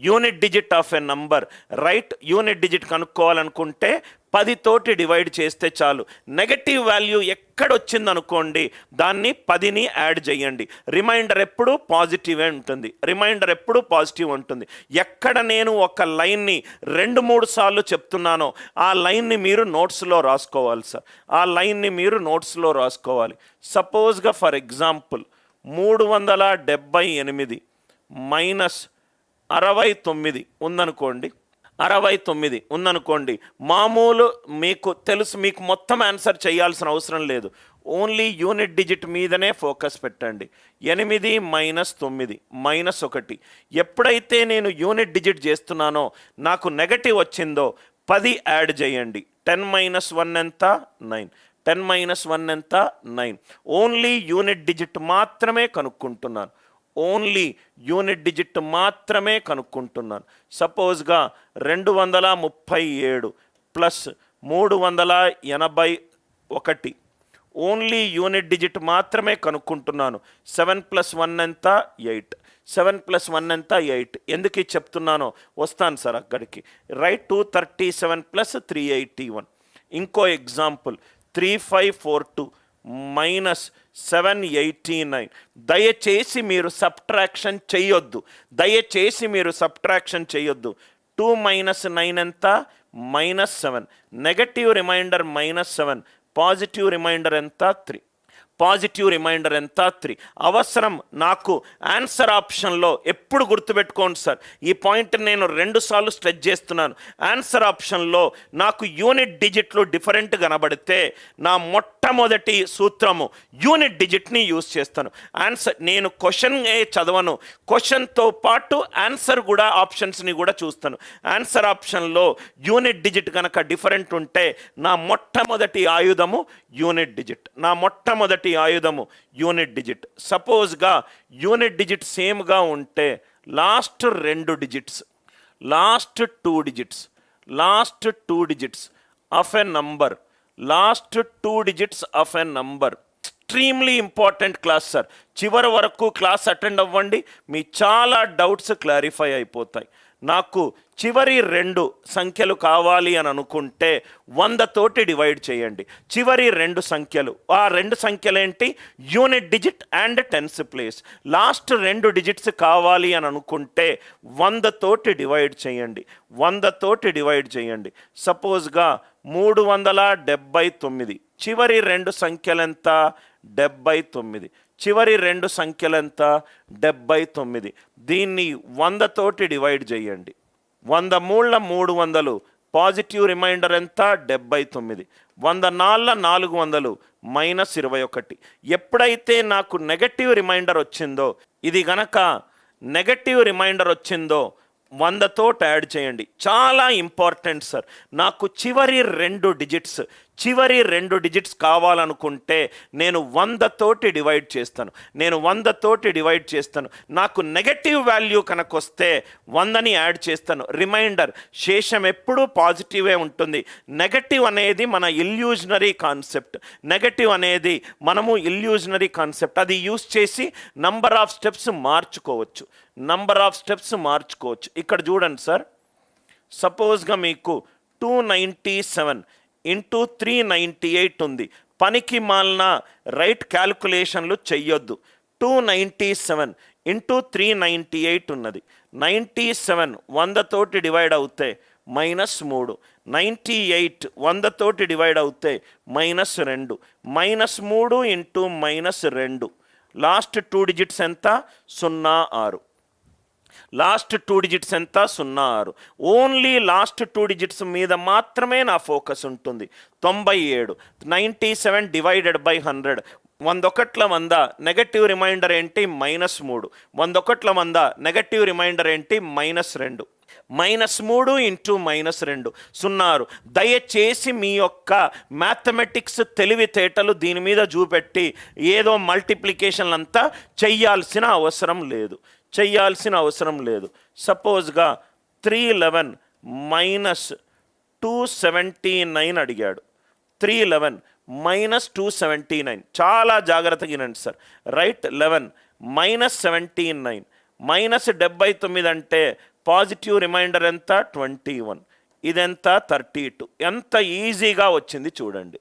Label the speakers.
Speaker 1: Unit digit of a number, right? Unit digit కనుక్కోవాలనుకుంటే 10 తోటి divide చేస్తే చాలు. నెగటివ్ వాల్యూ ఎక్కడొచ్చింది అనుకోండి, దాన్ని 10ని యాడ్ చేయండి. రిమైండర్ ఎప్పుడు పాజిటివే ఉంటుంది, రిమైండర్ ఎప్పుడు పాజిటివ్ ఉంటుంది. ఎక్కడ నేను ఒక లైన్ని 2-3 సార్లు చెప్తున్నానో ఆ లైన్ని మీరు నోట్స్లో రాసుకోవాలి సార్, ఆ లైన్ని మీరు నోట్స్లో రాసుకోవాలి. సపోజ్గా ఫర్ ఎగ్జాంపుల్ 378 మైనస్ 69 ఉందనుకోండి, 69 ఉందనుకోండి. మామూలు మీకు తెలుసు, మీకు మొత్తం ఆన్సర్ చేయాల్సిన అవసరం లేదు, ఓన్లీ యూనిట్ డిజిట్ మీదనే ఫోకస్ పెట్టండి. 8 మైనస్ 9 మైనస్ 1. ఎప్పుడైతే నేను యూనిట్ డిజిట్ చేస్తున్నానో నాకు నెగటివ్ వచ్చిందో 10 యాడ్ చేయండి. 10 మైనస్ 1 ఎంత? 9. 10 మైనస్ 1 ఎంత? 9. ఓన్లీ యూనిట్ డిజిట్ మాత్రమే కనుక్కుంటున్నాను, ఓన్లీ యూనిట్ డిజిట్ మాత్రమే కనుక్కుంటున్నాను. సపోజ్గా 237 ప్లస్ 381, ఓన్లీ యూనిట్ డిజిట్ మాత్రమే కనుక్కుంటున్నాను. 7 ప్లస్ 1 ఎంత? 8. 7 ప్లస్ 1 ఎంత? 8. ఎందుకు చెప్తున్నానో వస్తాను సార్ అక్కడికి. రైట్? 237 ప్లస్ 381. ఇంకో ఎగ్జాంపుల్ 3542 మైనస్ 789. దయచేసి మీరు సబ్ట్రాక్షన్ చేయొద్దు, దయచేసి మీరు సబ్ట్రాక్షన్ చేయొద్దు. 2 మైనస్ 9 ఎంత? -7. నెగటివ్ రిమైండర్ -7, పాజిటివ్ రిమైండర్ ఎంత? 3. పాజిటివ్ రిమైండర్ ఎంత? 3. అవసరం నాకు ఆన్సర్ ఆప్షన్లో. ఎప్పుడు గుర్తుపెట్టుకోండి సార్, ఈ పాయింట్ నేను 2 సార్లు స్ట్రెచ్ చేస్తున్నాను. ఆన్సర్ ఆప్షన్లో నాకు యూనిట్ డిజిట్లు డిఫరెంట్ కనబడితే నా మొట్టమొదటి సూత్రము యూనిట్ డిజిట్ని యూజ్ చేస్తాను. ఆన్సర్ నేను క్వశ్చన్ చదవను, క్వశ్చన్తో పాటు ఆన్సర్ కూడా ఆప్షన్స్ని కూడా చూస్తాను. ఆన్సర్ ఆప్షన్లో యూనిట్ డిజిట్ కనుక డిఫరెంట్ ఉంటే నా మొట్టమొదటి ఆయుధము యూనిట్ డిజిట్, నా మొట్టమొదటి ఆయుధము యూనిట్ డిజిట్. సపోజ్గా యూనిట్ డిజిట్ సేమ్గా ఉంటే last 2 digits, last 2 digits, last 2 digits of a number, last 2 digits of a number. Extremely important class sir. చివరి వరకు క్లాస్ అటెండ్ అవ్వండి, మీ చాలా డౌట్స్ క్లారిఫై అయిపోతాయి. నాకు చివరి 2 సంఖ్యలు కావాలి అని అనుకుంటే 100 తోటి డివైడ్ చేయండి. చివరి 2 సంఖ్యలు, ఆ 2 సంఖ్యలు ఏంటి? Unit digit and tens place. Last 2 digits కావాలి అని అనుకుంటే 100 తోటి డివైడ్ చేయండి, 100 తోటి డివైడ్ చేయండి. సపోజ్గా 379, చివరి 2 సంఖ్యలెంత? 79. చివరి 2 సంఖ్యలెంత? 79. దీన్ని 100 తోటి డివైడ్ చేయండి. 100 మూళ్ళ 300, పాజిటివ్ రిమైండర్ ఎంత? 79. 100 నాళ్ళ 400 -21. ఎప్పుడైతే నాకు నెగటివ్ రిమైండర్ వచ్చిందో, ఇది గనక నెగటివ్ రిమైండర్ వచ్చిందో 100 తోటి యాడ్ చేయండి. చాలా ఇంపార్టెంట్ సార్. నాకు చివరి 2 డిజిట్స్, చివరి 2 డిజిట్స్ కావాలనుకుంటే నేను 100 తోటి డివైడ్ చేస్తాను, నేను 100 తోటి డివైడ్ చేస్తాను. నాకు నెగటివ్ వాల్యూ కనుక వస్తే 100ని యాడ్ చేస్తాను. రిమైండర్ శేషం ఎప్పుడూ పాజిటివే ఉంటుంది. నెగటివ్ అనేది మన ఇల్యూజనరీ కాన్సెప్ట్, నెగటివ్ అనేది మనము ఇల్యూజనరీ కాన్సెప్ట్. అది యూజ్ చేసి నంబర్ ఆఫ్ స్టెప్స్ మార్చుకోవచ్చు, నంబర్ ఆఫ్ స్టెప్స్ మార్చుకోవచ్చు. ఇక్కడ చూడండి సార్, సపోజ్గా మీకు 297 ఇంటూ 398 ఉంది. పనికి మాలిన రైట్ క్యాల్కులేషన్లు చెయ్యొద్దు. 297 ఇంటూ 398 ఉన్నది. 97 100 తోటి డివైడ్ అవుతే -3. 98 100 తోటి డివైడ్ అవుతే -2. -3 ఇంటూ -2. లాస్ట్ 2 డిజిట్స్ ఎంత? 06. లాస్ట్ 2 డిజిట్స్ ఎంత? 06. ఓన్లీ లాస్ట్ 2 డిజిట్స్ మీద మాత్రమే నా ఫోకస్ ఉంటుంది. 97. 97 డివైడెడ్ బై 100. 101 100, నెగటివ్ రిమైండర్ ఏంటి? -3. 101 100, నెగటివ్ రిమైండర్ ఏంటి? -2. -3 ఇంటూ -2 0. దయచేసి మీ యొక్క మ్యాథమెటిక్స్ తెలివితేటలు దీని మీద చూపెట్టి ఏదో మల్టిప్లికేషన్లు అంతా చెయ్యాల్సిన అవసరం లేదు, చెయ్యాల్సిన అవసరం లేదు. సపోజ్గా 311 -279 అడిగాడు. 311 -279. చాలా జాగ్రత్తగా వినండి సార్. రైట్? 11 -79 -79 అంటే పాజిటివ్ రిమైండర్ ఎంత 21, ఇదెంత 32. ఎంత ఈజీగా వచ్చింది చూడండి.